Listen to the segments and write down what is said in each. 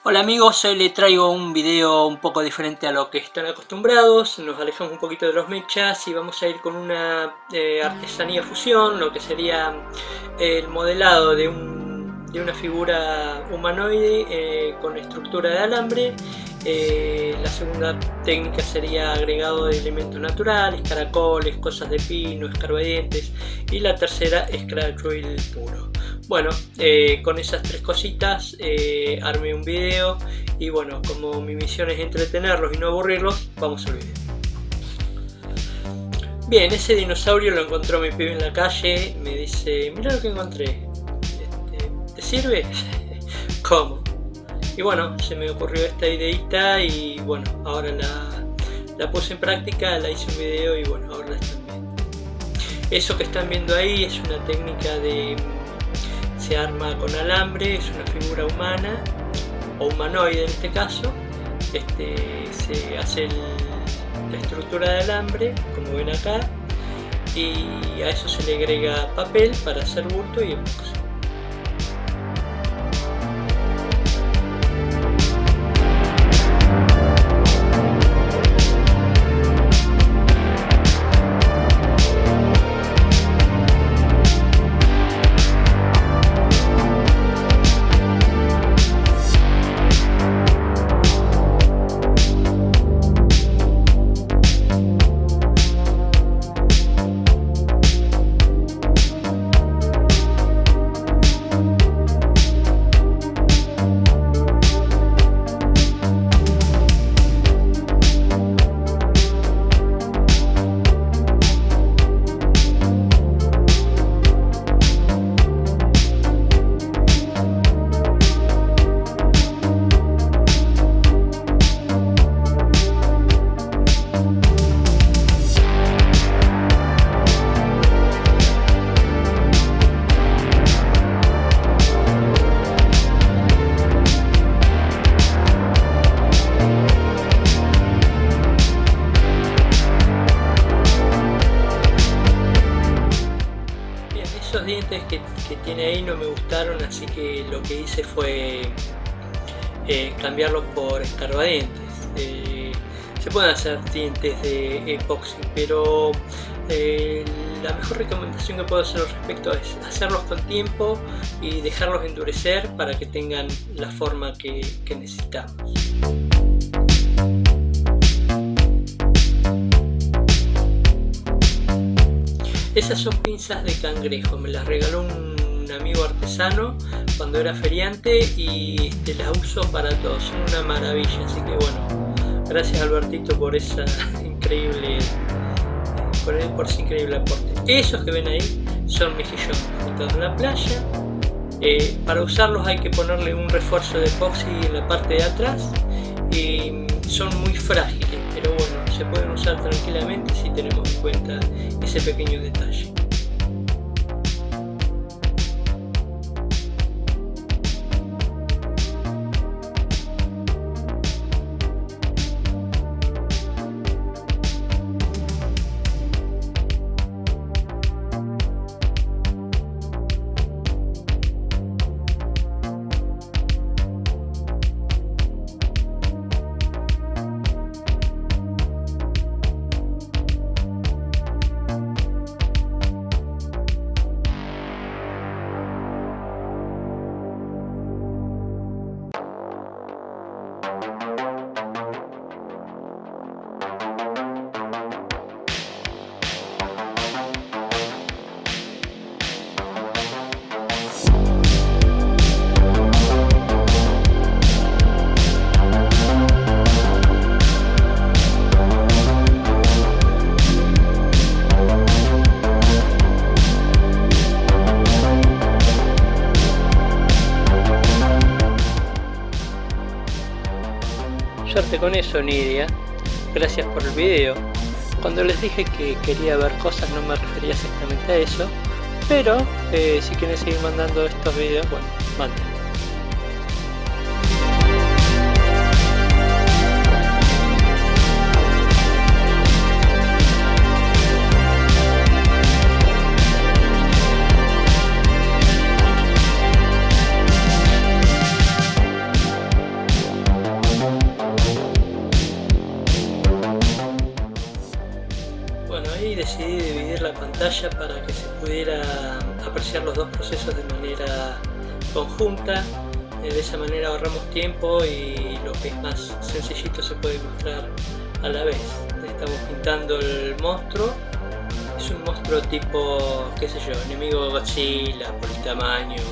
Hola amigos, hoy les traigo un video un poco diferente a lo que están acostumbrados. Nos alejamos un poquito de los mechas y vamos a ir con una artesanía fusión, lo que sería el modelado de una figura humanoide con estructura de alambre. La segunda técnica sería agregado de elementos naturales, caracoles, cosas de pino, escarbadientes, y la tercera scratch wheel puro. Bueno, con esas tres cositas armé un video y bueno, como mi misión es entretenerlos y no aburrirlos, vamos al video. Bien, ese dinosaurio lo encontró mi pibe en la calle, me dice, mira lo que encontré, ¿te sirve? ¿Cómo? Y bueno, se me ocurrió esta ideita y bueno, ahora la puse en práctica, la hice un video y bueno, ahora la están viendo. Eso que están viendo ahí es una técnica se arma con alambre, es una figura humana o humanoide en este caso. Se hace la estructura de alambre, como ven acá, y a eso se le agrega papel para hacer bulto y epoxi. Esos dientes que tiene ahí no me gustaron, así que lo que hice fue cambiarlos por escarbadientes. Se pueden hacer dientes de epoxi, pero la mejor recomendación que puedo hacer al respecto es hacerlos con tiempo y dejarlos endurecer para que tengan la forma que necesitamos. Esas son pinzas de cangrejo, me las regaló un amigo artesano cuando era feriante y las uso para todo, son una maravilla, así que bueno, gracias Albertito por ese increíble aporte. Esos que ven ahí son mejillones juntados en la playa. Para usarlos hay que ponerle un refuerzo de epoxi en la parte de atrás y son muy frágiles, pero bueno, se pueden usar tranquilamente si tenemos en cuenta ese pequeño detalle. Suerte con eso, Nidia. Gracias por el video. Cuando les dije que quería ver cosas no me refería exactamente a eso, pero si quieren seguir mandando estos videos, bueno, manden. pantalla para que se pudiera apreciar los dos procesos de manera conjunta. De esa manera ahorramos tiempo y lo que es más sencillito se puede mostrar a la vez. Estamos pintando el monstruo. Es un monstruo tipo, qué sé yo, enemigo Godzilla por el tamaño,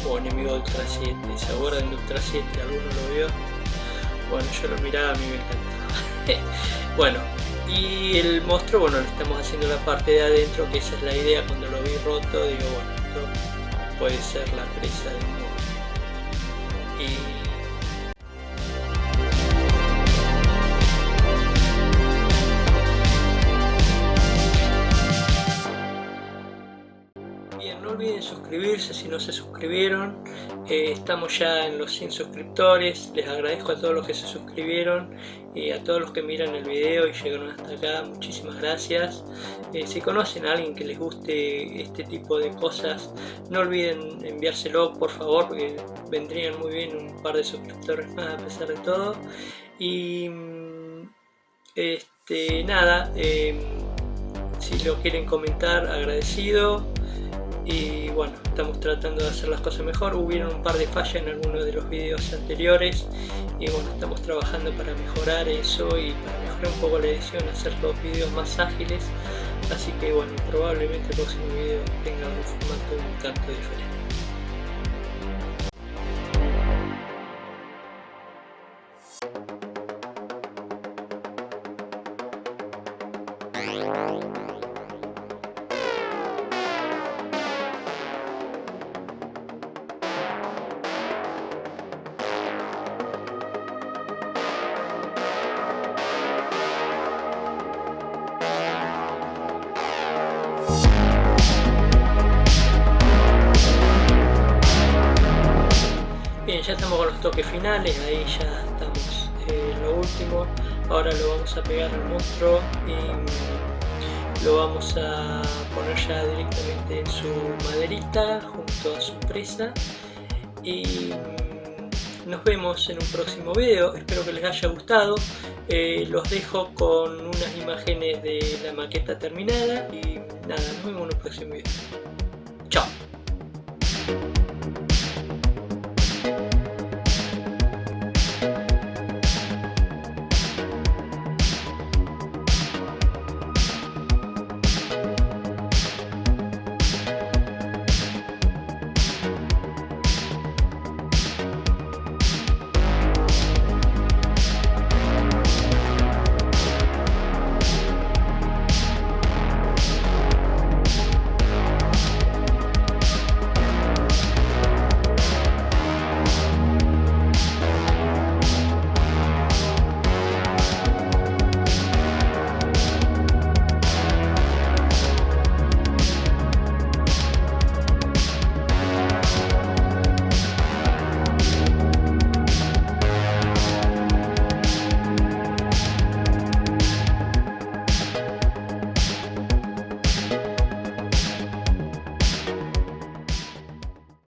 o enemigo de Ultra 7. ¿Se acuerdan de Ultra 7? ¿Alguno lo vio? Bueno, yo lo miraba, a mí me encantaba. Bueno, y el monstruo, bueno, le estamos haciendo la parte de adentro, que esa es la idea. Cuando lo vi roto, digo, bueno, esto puede ser la presa del monstruo. Bien, no olviden suscribirse si no se suscribieron. Estamos ya en los 100 suscriptores. Les agradezco a todos los que se suscribieron y a todos los que miran el video y llegaron hasta acá. Muchísimas gracias. Si conocen a alguien que les guste este tipo de cosas, no olviden enviárselo, por favor, porque vendrían muy bien un par de suscriptores más a pesar de todo. Y nada, si lo quieren comentar, agradecido. Y bueno, estamos tratando de hacer las cosas mejor. Hubieron un par de fallas en algunos de los videos anteriores y bueno, estamos trabajando para mejorar eso y para mejorar un poco la edición, hacer los videos más ágiles. Así que bueno, probablemente el próximo video tenga un formato un tanto diferente. Bien, ya estamos con los toques finales, ahí ya estamos en lo último. Ahora lo vamos a pegar al monstruo y lo vamos a poner ya directamente en su maderita junto a su presa. Y nos vemos en un próximo video, espero que les haya gustado. Los dejo con unas imágenes de la maqueta terminada y nada, nos vemos en un próximo video.